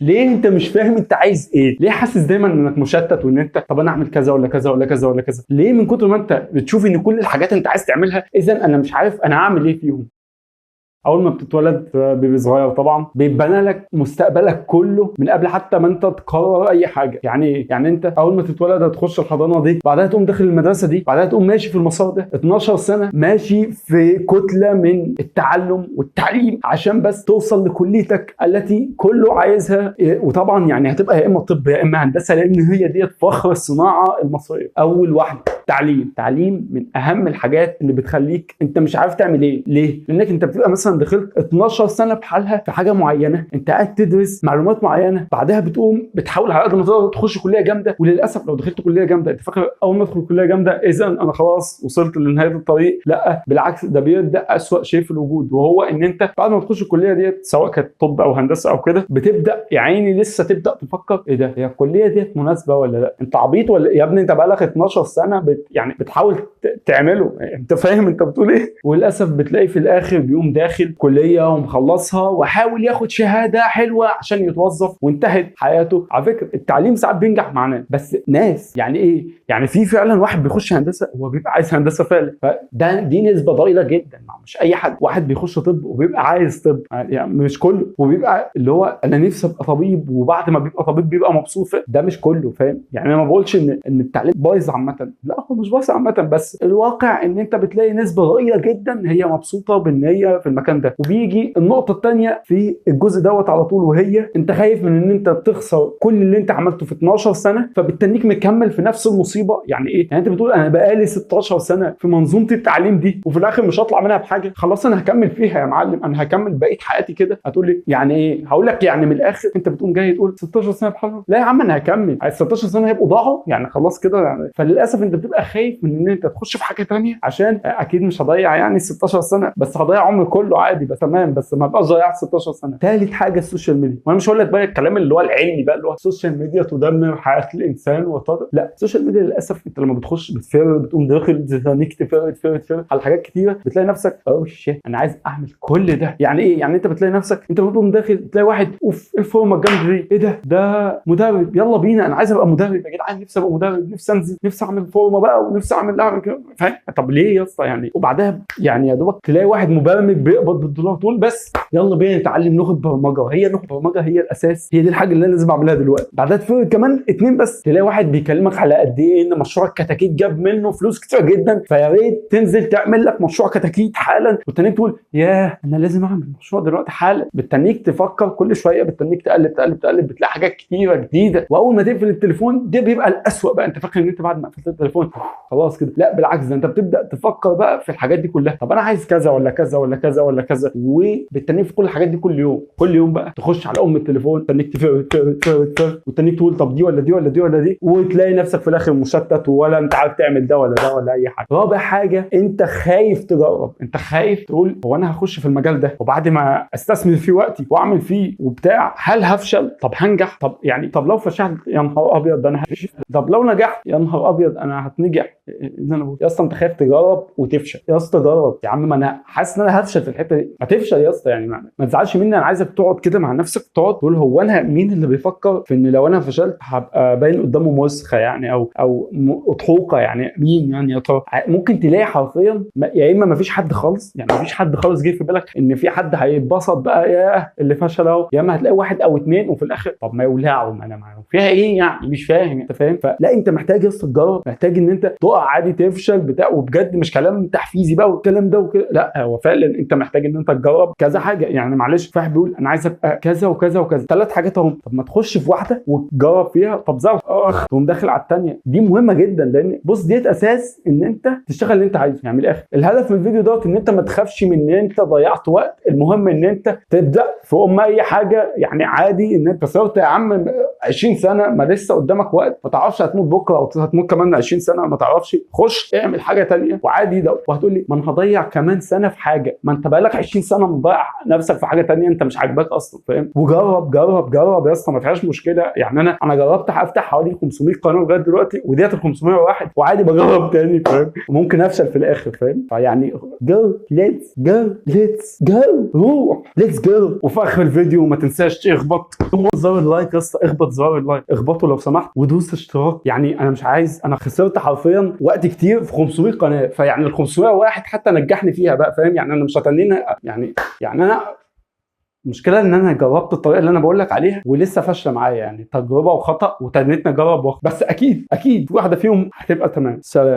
ليه انت مش فاهم انت عايز ايه؟ ليه حاسس دايما انك مشتت وان انت طب انا اعمل كذا ولا كذا ولا كذا ولا كذا؟ ليه من كتر ما انت بتشوف ان كل الحاجات انت عايز تعملها اذا انا مش عارف انا اعمل ايه فيهم؟ اول ما بتتولد بيبي صغير طبعا بيتبنى لك مستقبلك كله من قبل حتى ما انت تقرر اي حاجه. يعني انت اول ما تتولد هتخش الحضانه دي، بعدها تقوم داخل المدرسه دي، بعدها تقوم ماشي في المسار ده 12 سنه ماشي في كتله من التعلم والتعليم عشان بس توصل لكليتك التي كله عايزها. وطبعا يعني هتبقى يا اما طب يا اما هندسه، لان هي ديت فخر الصناعه المصريه. اول واحده تعليم من اهم الحاجات اللي بتخليك انت مش عارف تعمل ايه. ليه؟ لانك انت بتبقى مثلا دخلت 12 سنه بحالها في حاجه معينه، انت قاعد تدرس معلومات معينه، بعدها بتقوم بتحاول على قد ما تقدر تخش كليه جامده. وللاسف لو دخلت كليه جامده انت فاكر اول ما ادخل كليه جامده اذا انا خلاص وصلت لنهايه الطريق. لا بالعكس، ده بيبدا اسوأ شيء في الوجود، وهو ان انت بعد ما تخش الكليه ديت سواء كانت طب او هندسه او كده بتبدا يا عيني لسه تبدا تفكر ايه ده، هي الكليه ديت مناسبه ولا لا؟ انت عبيط ولا يا ابني؟ انت بقالك 12 سنه يعني بتحاول تعمله، انت فاهم انت بتقول ايه؟ وللاسف بتلاقي في الاخر بيقوم داخل كليه ومخلصها وحاول ياخد شهاده حلوه عشان يتوظف وانتهت حياته. على فكره التعليم ساعات بينجح مع ناس، بس ناس يعني ايه؟ يعني في فعلا واحد بيخش هندسه هو بيبقى عايز هندسه فعلا، دي نسبه ضئيله جدا. مش اي حد. واحد بيخش طب وبيبقى عايز طب، يعني مش كله، وبيبقى اللي هو انا نفسي ابقى طبيب وبعد ما بيبقى طبيب بيبقى مبسوط. ده مش كله، فاهم؟ يعني انا ما بقولش ان التعليم بايظ عامه، لا هو مش بايظ عامه، بس الواقع ان انت بتلاقي نسبه ضئيله جدا هي مبسوطه بان هي في المكان ده. وبيجي النقطه الثانيه في الجزء دوت على طول، وهي انت خايف من ان انت تخسر كل اللي انت عملته في 12 سنه، فبتتنيك مكمل في نفس المصيبه. يعني ايه؟ يعني انت بتقول انا بقالي 16 سنه في منظومه التعليم دي وفي الاخر مش هطلع منها بحاجه، خلاص انا هكمل فيها يا معلم، انا هكمل بقيه حياتي كده. هتقول لي يعني ايه؟ هقول لك يعني من الاخر انت بتقوم جاي تقول 16 سنه بحالهم. لا يا عم انا هكمل، 16 سنه هيبقوا ضاعوا يعني خلاص كده يعني. فللاسف انت بتبقى خايف من ان انت تخش في حاجه ثانيه عشان اكيد مش هضيع يعني 16 سنه، بس هضيع عمري كله عادي بس تمام، بس ما بقاش ضيعت 16 سنه. ثالث حاجه السوشيال ميديا. وانا مش هقول لك بقى الكلام اللي هو العلمي بقى اللي هو السوشيال ميديا تدمر حياه الانسان وطرق. لا السوشيال ميديا للاسف انت لما بتخش بتفر، بتقوم داخل تفنيك تفر على حاجات كتيره، بتلاقي نفسك اوه شيت انا عايز اعمل كل ده. يعني ايه؟ يعني انت بتلاقي نفسك انت بتقوم داخل تلاقي واحد اوف ايه الفورمه الجامده دي، ايه ده مدرب، يلا بينا انا عايز ابقى مدرب يا جدعان، نفسي ابقى مدرب، نفسي انزل، نفسي اعمل فورمه بقى، ونفسي اعمل كده، فاهم؟ طب ليه يا اسطى يعني؟ وبعدها يعني يا دوبك تلاقي واحد مبرمج بيقبض بالدولار، تقول بس يلا بينا نتعلم لغه برمجه، هي لغه برمجه هي الاساس، هي دي الحاجه اللي انا لازم اعملها دلوقتي. بعدها تفرق كمان اتنين بس، تلاقي واحد بيكلمك على قد ايه ان مشروع الكتاكيت جاب منه فلوس كتير جدا، فيا ريت تنزل تعمل لك مشروع كتاكيت حالا، والتاني تقول ياه انا لازم اعمل مشروع دلوقتي حالا. بالتنيك تفكر كل شويه، بالتنيك تقلب بتلاقي حاجات كتيره جديده. واول ما تقفل التليفون ده بيبقى الاسوأ بقى. انت فاكر ان انت بعد ما قفلت التليفون خلاص كده؟ لا بالعكس، ده انت بتبدا تفكر بقى في الحاجات دي كلها. طب انا عايز كذا ولا كذا ولا كذا ولا كذا، وبالتنيك في كل الحاجات دي كل يوم بقى تخش على التليفون تنيك تفر والتانيك تقول طب دي ولا دي ولا دي ولا دي، وتلاقي نفسك في الاخر مشتت ولا انت عارف تعمل ده ولا ده ولا اي حاجه. رابع حاجه انت خايف تجرب، انت خايف تقول هو انا هخش في المجال ده وبعد ما استثمر فيه وقتي واعمل فيه وبتاع هل هفشل؟ طب هنجح؟ طب يعني طب لو فشلت يا نهار ابيض ده انا هفشل، طب لو نجحت يا نهار ابيض انا هتنجح. اذا انا بقول يا اسطى انت خايف تجرب وتفشل. يا اسطى جرب يا عم، ما انا حاسس ان انا هفشل في الحته دي. ما تفشل يا اسطى يعني، ما تزعلش مني، انا عايزك تقعد كده مع نفسك، تقعد تقول هو انا مين اللي بيفكر في ان لو انا فشلت هبقى باين قدامه مسخه يعني او اضحوكه يعني؟ مين يعني يا ترى؟ ممكن تلاقي حرفيا يا اما ما فيش حد خالص، يعني ما فيش حد خالص جه في بالك ان في حد هيتبسط بقى يا اللي فشل اهو، يا اما هتلاقي واحد او اتنين وفي الاخر طب ما يولعوا، ما انا معاهم فيها ايه يعني؟ مش فاهم انت فاهم؟ فلا انت محتاج يا اسطى تجرب، محتاج ان انت تقع عادي تفشل بتاع، وبجد مش كلام تحفيزي بقى والكلام ده وكده، لا هو فعلا انت محتاج ان انت تجرب كذا حاجه. يعني معلش واحد بيقول انا عايز ابقى كذا وكذا وكذا، 3 حاجات اهم، طب ما تخش في واحده وتجرب فيها، طب زي تقوم داخل على الثانيه. دي مهمه جدا، لان بص ديت اساس ان انت تشتغل اللي انت عايزه. يعني من الاخر الهدف من الفيديو دوت ان انت ما تخافش من ان انت ضيعت وقت، المهم ان انت تبدا في اي حاجه. يعني عادي ان انت خسرت يا عم 20 سنه، ما لسه قدامك وقت، ما تعرفش هتموت بكره او هتموت كمان 20 سنه، ما تعرفش. خش اعمل حاجه تانية وعادي ده. وهتقول لي ما انا هضيع كمان سنه في حاجه، ما انت بقالك 20 سنه مضيع نفسك في حاجه تانية انت مش عاجباك اصلا، فاهم؟ وجرب جرب جرب يا اسطى، ما فيهاش مشكله. يعني انا جربت افتح حوالي 500 قناه لغايه دلوقتي، وديت ال 501 وعادي بجرب تاني، فاهم؟ وممكن افشل في الاخر، فاهم؟ فيعني جو ليتس جو ليتس جو، روح ليتس جو. وفي اخر الفيديو ما تنساش تخبط زر اللايك يا اسطى، اخبط زر اللايك، اخبطه لو سمحت، ودوس اشتراك. يعني انا مش عايز، انا خسرت حرفيا وقت كتير في 500 قناه، فيعني ال 501 حتى نجحني فيها بقى، فاهم؟ يعني انا مش هتنين يعني انا المشكله ان انا جربت الطريقه اللي انا بقول لك عليها ولسه فاشله معايا، يعني تجربه وخطا، وتنيتني اجرب بس اكيد واحده فيهم هتبقى تمام. سلام.